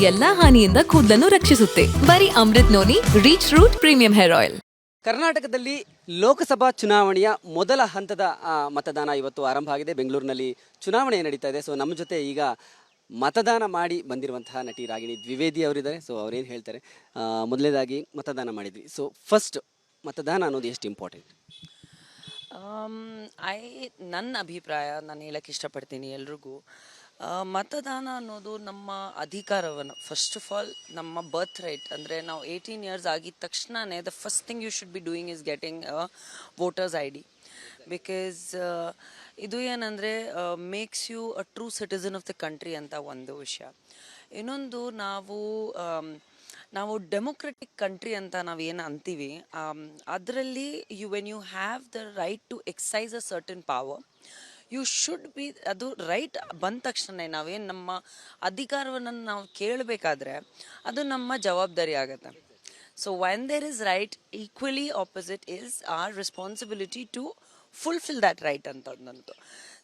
ಎಲ್ಲಾ ಹಾನಿಯಿಂದ ಕೂದಲನ್ನು ರಕ್ಷಿಸುತ್ತೆ. ಬರೀ Amrit noni reach root premium hair oil. ಕರ್ನಾಟಕದಲ್ಲಿ ಲೋಕಸಭಾ ಚುನಾವಣೆಯ ಮೊದಲ ಹಂತದ ಮತದಾನ ಇವತ್ತು ಆರಂಭ ಆಗಿದೆ. ಬೆಂಗಳೂರಿನಲ್ಲಿ ಚುನಾವಣೆ ನಡೀತಾ ಇದೆ. ಸೊ ನಮ್ಮ ಜೊತೆ ಈಗ ಮತದಾನ ಮಾಡಿ ಬಂದಿರುವಂತಹ ನಟಿ ರಾಗಿಣಿ ದ್ವಿವೇದಿ ಅವರಿದ್ದಾರೆ. ಸೊ ಅವ್ರೇನು ಹೇಳ್ತಾರೆ, ಮೊದಲನೇದಾಗಿ ಮತದಾನ ಮಾಡಿದ್ವಿ. ಸೊ ಫಸ್ಟ್ ಮತದಾನ ಅನ್ನೋದು ಎಷ್ಟು ಇಂಪಾರ್ಟೆಂಟ್? ನನ್ನ ಅಭಿಪ್ರಾಯ ನಾನು ಹೇಳಕ್ಕೆ ಇಷ್ಟಪಡ್ತೀನಿ ಎಲ್ರಿಗೂ. ಮತದಾನ ಅನ್ನೋದು ನಮ್ಮ ಅಧಿಕಾರವನ್ನು, ಫಸ್ಟ್ ಆಫ್ ಆಲ್ ನಮ್ಮ ಬರ್ತ್ ರೈಟ್. ಅಂದರೆ ನಾವು 18 ಇಯರ್ಸ್ ಆಗಿದ ತಕ್ಷಣವೇ the first thing you should be doing is getting voters ID. Because ಇದು ಏನಂದರೆ makes you a true citizen of the country ಅಂತ ಒಂದು ವಿಷಯ. ಇನ್ನೊಂದು ನಾವು ಡೆಮೊಕ್ರೆಟಿಕ್ ಕಂಟ್ರಿ ಅಂತ ನಾವೇನು ಅಂತೀವಿ, ಅದರಲ್ಲಿ when you have the right to exercise a certain power, you should be, ಅದು ರೈಟ್ ಬಂದ ತಕ್ಷಣ ನಾವೇನು ನಮ್ಮ ಅಧಿಕಾರವನ್ನು ನಾವು ಕೇಳಬೇಕಾದ್ರೆ ಅದು ನಮ್ಮ ಜವಾಬ್ದಾರಿ ಆಗುತ್ತೆ. So when there is right, equally opposite is our responsibility to fulfil that right ಅಂತಂದಂತು.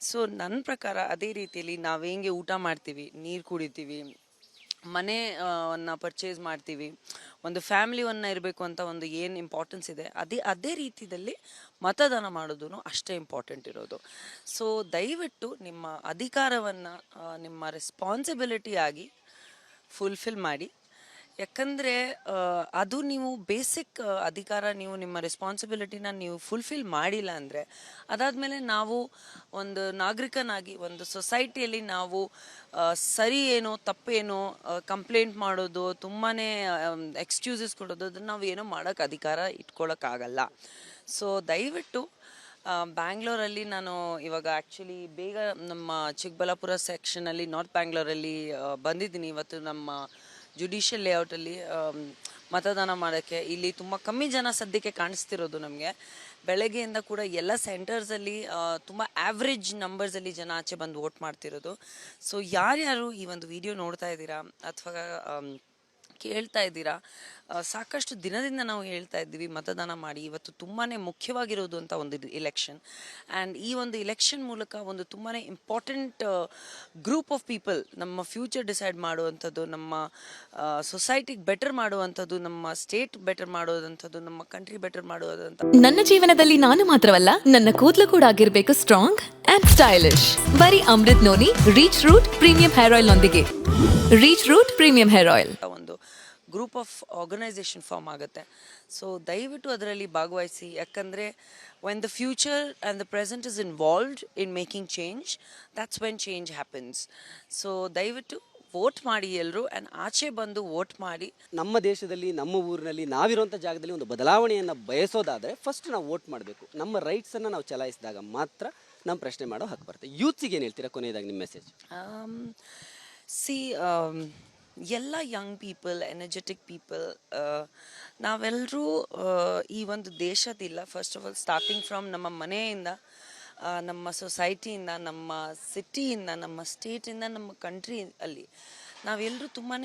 ಸೊ ನನ್ನ ಪ್ರಕಾರ ಅದೇ ರೀತಿಯಲ್ಲಿ ನಾವು ಹೆಂಗೆ ಊಟ ಮಾಡ್ತೀವಿ, ನೀರು ಕುಡಿತೀವಿ, ಮನೆಯನ್ನು ಪರ್ಚೇಸ್ ಮಾಡ್ತೀವಿ, ಒಂದು ಫ್ಯಾಮಿಲಿಯನ್ನು ಇರಬೇಕು ಅಂತ ಒಂದು ಏನು ಇಂಪಾರ್ಟೆನ್ಸ್ ಇದೆ, ಅದೇ ರೀತಿಯಲ್ಲಿ ಮತದಾನ ಮಾಡೋದು ಅಷ್ಟೇ ಇಂಪಾರ್ಟೆಂಟ್ ಇರೋದು. ಸೊ ದಯವಿಟ್ಟು ನಿಮ್ಮ ಅಧಿಕಾರವನ್ನು ನಿಮ್ಮ ರೆಸ್ಪಾನ್ಸಿಬಿಲಿಟಿ ಆಗಿ ಫುಲ್ಫಿಲ್ ಮಾಡಿ. ಯಾಕಂದರೆ ಅದು ನೀವು ಬೇಸಿಕ್ ಅಧಿಕಾರ, ನೀವು ನಿಮ್ಮ ರೆಸ್ಪಾನ್ಸಿಬಿಲಿಟಿನ ನೀವು ಫುಲ್ಫಿಲ್ ಮಾಡಿಲ್ಲ ಅಂದರೆ ಅದಾದಮೇಲೆ ನಾವು ಒಂದು ನಾಗರಿಕನಾಗಿ ಒಂದು ಸೊಸೈಟಿಯಲ್ಲಿ ನಾವು ಸರಿ ಏನೋ ತಪ್ಪೇನೋ ಕಂಪ್ಲೇಂಟ್ ಮಾಡೋದು, ತುಂಬಾ ಎಕ್ಸ್ಕ್ಯೂಸಸ್ ಕೊಡೋದು, ಅದನ್ನು ನಾವು ಏನೋ ಮಾಡೋಕ್ಕೆ ಅಧಿಕಾರ ಇಟ್ಕೊಳ್ಳೋಕ್ಕಾಗಲ್ಲ. ಸೊ ದಯವಿಟ್ಟು ಬ್ಯಾಂಗ್ಳೂರಲ್ಲಿ ನಾನು ಇವಾಗ ಆ್ಯಕ್ಚುಲಿ ಬೇಗ ನಮ್ಮ ಚಿಕ್ಕಬಳ್ಳಾಪುರ ಸೆಕ್ಷನಲ್ಲಿ ನಾರ್ತ್ ಬ್ಯಾಂಗ್ಳೂರಲ್ಲಿ ಬಂದಿದ್ದೀನಿ. ಇವತ್ತು ನಮ್ಮ ಜುಡಿಷಿಯಲ್ ಲೇಔಟಲ್ಲಿ ಮತದಾನ ಮಾಡೋಕ್ಕೆ ಇಲ್ಲಿ ತುಂಬ ಕಮ್ಮಿ ಜನ ಸದ್ಯಕ್ಕೆ ಕಾಣಿಸ್ತಿರೋದು ನಮಗೆ. ಬೆಳಗ್ಗೆಯಿಂದ ಕೂಡ ಎಲ್ಲ ಸೆಂಟರ್ಸಲ್ಲಿ ತುಂಬ ಆ್ಯಾವ್ರೇಜ್ ನಂಬರ್ಸಲ್ಲಿ ಜನ ಆಚೆ ಬಂದು ವೋಟ್ ಮಾಡ್ತಿರೋದು. ಸೊ ಯಾರ್ಯಾರು ಈ ಒಂದು ವಿಡಿಯೋ ನೋಡ್ತಾ ಇದ್ದೀರಾ ಅಥವಾ ಕೇಳ್ತಾ ಇದ್ದೀರಾ, ಸಾಕಷ್ಟು ದಿನದಿಂದ ನಾವು ಹೇಳ್ತಾ ಇದ್ದೀವಿ ಮತದಾನ ಮಾಡಿ. ಇವತ್ತು ತುಂಬಾ ಮುಖ್ಯವಾಗಿರೋದು ಅಂತ ಒಂದು ಇಲೆಕ್ಷನ್, ಆ್ಯಂಡ್ ಈ ಒಂದು ಇಲೆಕ್ಷನ್ ಮೂಲಕ ಒಂದು ತುಂಬಾ ಇಂಪಾರ್ಟೆಂಟ್ ಗ್ರೂಪ್ ಆಫ್ ಪೀಪಲ್ ನಮ್ಮ ಫ್ಯೂಚರ್ ಡಿಸೈಡ್ ಮಾಡುವಂಥದ್ದು, ನಮ್ಮ ಸೊಸೈಟಿಗೆ ಬೆಟರ್ ಮಾಡುವಂಥದ್ದು, ನಮ್ಮ ಸ್ಟೇಟ್ ಬೆಟರ್ ಮಾಡೋದಂಥದ್ದು, ನಮ್ಮ ಕಂಟ್ರಿ ಬೆಟರ್ ಮಾಡೋದಂಥ. ನನ್ನ ಜೀವನದಲ್ಲಿ ನಾನು ಮಾತ್ರವಲ್ಲ, ನನ್ನ ಕೂದಲು ಕೂಡ ಆಗಿರ್ಬೇಕು ಸ್ಟ್ರಾಂಗ್ ಅಂಡ್ ಸ್ಟೈಲಿಶ್. ಬರೀ Amrit noni reach root premium hair oil ನೊಂದಿಗೆ. Reach root premium hair oil ಒಂದು ಗ್ರೂಪ್ ಆಫ್ ಆರ್ಗನೈಸೇಷನ್ ಫಾರ್ಮ್ ಆಗುತ್ತೆ. ಸೊ ದಯವಿಟ್ಟು ಅದರಲ್ಲಿ ಭಾಗವಹಿಸಿ. ಯಾಕಂದರೆ when the future and the present is involved in making change, that's when change happens. So ದಯವಿಟ್ಟು vote ಮಾಡಿ ಎಲ್ಲರೂ, ಆ್ಯಂಡ್ ಆಚೆ ಬಂದು ವೋಟ್ ಮಾಡಿ. ನಮ್ಮ ದೇಶದಲ್ಲಿ, ನಮ್ಮ ಊರಿನಲ್ಲಿ, ನಾವಿರುವಂಥ ಜಾಗದಲ್ಲಿ ಒಂದು ಬದಲಾವಣೆಯನ್ನು ಬಯಸೋದಾದರೆ ಫಸ್ಟ್ ನಾವು ವೋಟ್ ಮಾಡಬೇಕು. ನಮ್ಮ ರೈಟ್ಸನ್ನು ನಾವು ಚಲಾಯಿಸಿದಾಗ ಮಾತ್ರ ನಮ್ಮ ಪ್ರಶ್ನೆ ಮಾಡೋ ಹಕ್ಕು ಬರುತ್ತೆ. ಯೂತ್ಸಿಗೆ ಏನು ಹೇಳ್ತೀರಾ ಕೊನೆಯದಾಗಿ ನಿಮ್ಮ ಮೆಸೇಜ್? ಎಲ್ಲ ಯಂಗ್ ಪೀಪಲ್, ಎನರ್ಜೆಟಿಕ್ ಪೀಪಲ್, ನಾವೆಲ್ಲರೂ ಈ ಒಂದು ದೇಶದಿಲ್ಲ, first of all starting from ನಮ್ಮ ಮನೆಯಿಂದ, ನಮ್ಮ ಸೊಸೈಟಿಯಿಂದ, ನಮ್ಮ ಸಿಟಿಯಿಂದ, ನಮ್ಮ ಸ್ಟೇಟಿಂದ, ನಮ್ಮ ಕಂಟ್ರಿ ಅಲ್ಲಿ ನಾವೆಲ್ಲರೂ ತುಂಬಾ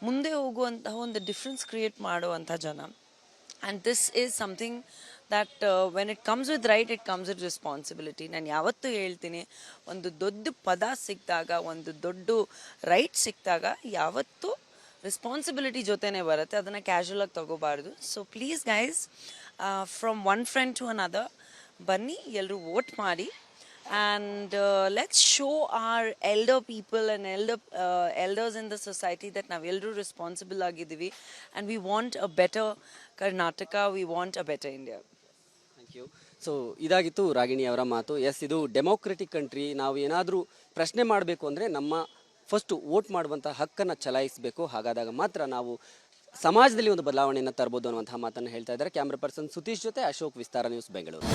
ಮುಂದೆ ಹೋಗುವಂತಹ ಒಂದು ಡಿಫ್ರೆನ್ಸ್ ಕ್ರಿಯೇಟ್ ಮಾಡುವಂಥ ಜನ. And this is something that when it comes with right, it comes with responsibility. ನಾನು ಯಾವತ್ತೂ ಹೇಳ್ತೀನಿ, ಒಂದು ದೊಡ್ಡ ಪದ ಸಿಕ್ಕಿದಾಗ, ಒಂದು ದೊಡ್ಡ ರೈಟ್ ಸಿಕ್ಕಿದಾಗ ಯಾವತ್ತೂ ರೆಸ್ಪಾನ್ಸಿಬಿಲಿಟಿ ಜೊತೆನೇ ಬರುತ್ತೆ, ಅದನ್ನು ಕ್ಯಾಶುವಲಾಗಿ ತಗೋಬಾರ್ದು. So please guys, from one friend to another ಬನ್ನಿ, ಎಲ್ಲರೂ ವೋಟ್ ಮಾಡಿ. And let's show our elder people and elders in the society that ನಾವು ಎಲ್ಲರೂ ರೆಸ್ಪಾನ್ಸಿಬಲ್ ಆಗಿದ್ದೀವಿ, and we want a better Karnataka, we want a better India. Thank you. So ಇದಾಗಿತ್ತು ರಾಗಿಣಿ ಅವರ ಮಾತು. S, ಇದು ಡೆಮೋಕ್ರೆಟಿಕ್ ಕಂಟ್ರಿ. ನಾವು ಏನಾದರೂ ಪ್ರಶ್ನೆ ಮಾಡಬೇಕು ಅಂದರೆ ನಮ್ಮ ಫಸ್ಟು ವೋಟ್ ಮಾಡುವಂಥ ಹಕ್ಕನ್ನು ಚಲಾಯಿಸಬೇಕು. ಹಾಗಾದಾಗ ಮಾತ್ರ ನಾವು ಸಮಾಜದಲ್ಲಿ ಒಂದು ಬದಲಾವಣೆಯನ್ನು ತರಬಹುದು ಅನ್ನುವಂತಹ ಮಾತನ್ನು ಹೇಳ್ತಾ ಇದ್ದಾರೆ. ಕ್ಯಾಮ್ರಾ ಪರ್ಸನ್ ಸುತೀಶ್ ಜೊತೆ ಅಶೋಕ್, ವಿಸ್ತಾರ ನ್ಯೂಸ್, ಬೆಂಗಳೂರು.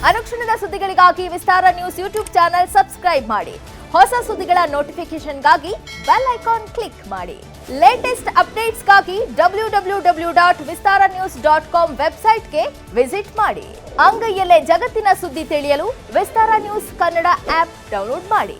ಅನುಕ್ಷಣದ ಸುದ್ದಿಗಳಿಗಾಗಿ ವಿಸ್ತಾರ ನ್ಯೂಸ್ ಯೂಟ್ಯೂಬ್ ಚಾನೆಲ್ ಸಬ್ಸ್ಕ್ರೈಬ್ ಮಾಡಿ. ಹೊಸ ಸುದ್ದಿಗಳ ನೋಟಿಫಿಕೇಶನ್ಗಾಗಿ ಬೆಲ್ ಐಕಾನ್ ಕ್ಲಿಕ್ ಮಾಡಿ. ಲೇಟೆಸ್ಟ್ ಅಪ್ಡೇಟ್ಸ್ಗಾಗಿ www.vistaranews.com ವೆಬ್ಸೈಟ್ಗೆ ವಿಸಿಟ್ ಮಾಡಿ. ಅಂಗೈಯಲ್ಲೇ ಜಗತ್ತಿನ ಸುದ್ದಿ ತಿಳಿಯಲು ವಿಸ್ತಾರ ನ್ಯೂಸ್ ಕನ್ನಡ ಆಪ್ ಡೌನ್ಲೋಡ್ ಮಾಡಿ.